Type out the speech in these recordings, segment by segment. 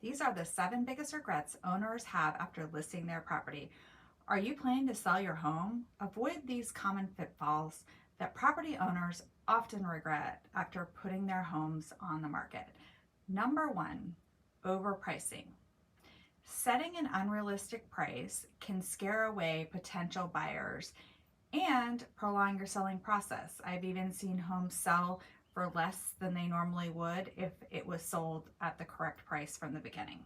These are the 7 biggest regrets owners have after listing their property. Are you planning to sell your home? Avoid these common pitfalls that property owners often regret after putting their homes on the market. Number 1, overpricing. Setting an unrealistic price can scare away potential buyers and prolong your selling process. I've even seen homes sell for less than they normally would if it was sold at the correct price from the beginning.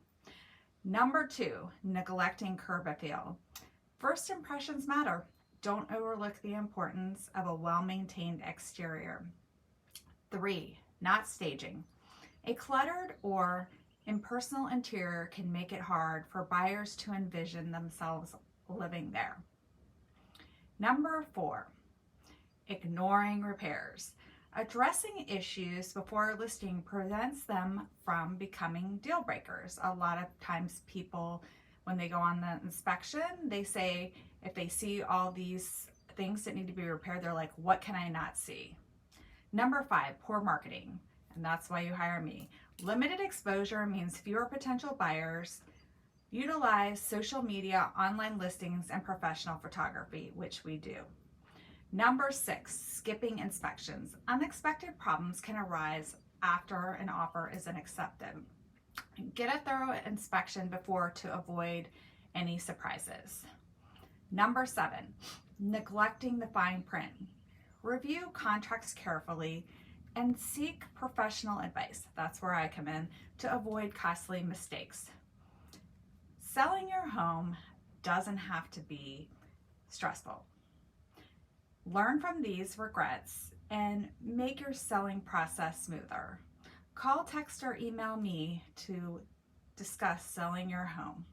Number 2, neglecting curb appeal. First impressions matter. Don't overlook the importance of a well-maintained exterior. 3, not staging. A cluttered or impersonal interior can make it hard for buyers to envision themselves living there. Number 4, ignoring repairs. Addressing issues before listing prevents them from becoming deal breakers. A lot of times people, when they go on the inspection, they say if they see all these things that need to be repaired, they're like, what can I not see? Number 5, poor marketing, and that's why you hire me. Limited exposure means fewer potential buyers. Utilize social media, online listings, and professional photography, which we do. Number 6, skipping inspections. Unexpected problems can arise after an offer isn't accepted. Get a thorough inspection before to avoid any surprises. Number 7, neglecting the fine print. Review contracts carefully and seek professional advice. That's where I come in to avoid costly mistakes. Selling your home doesn't have to be stressful. Learn from these regrets and make your selling process smoother. Call, text, or email me to discuss selling your home.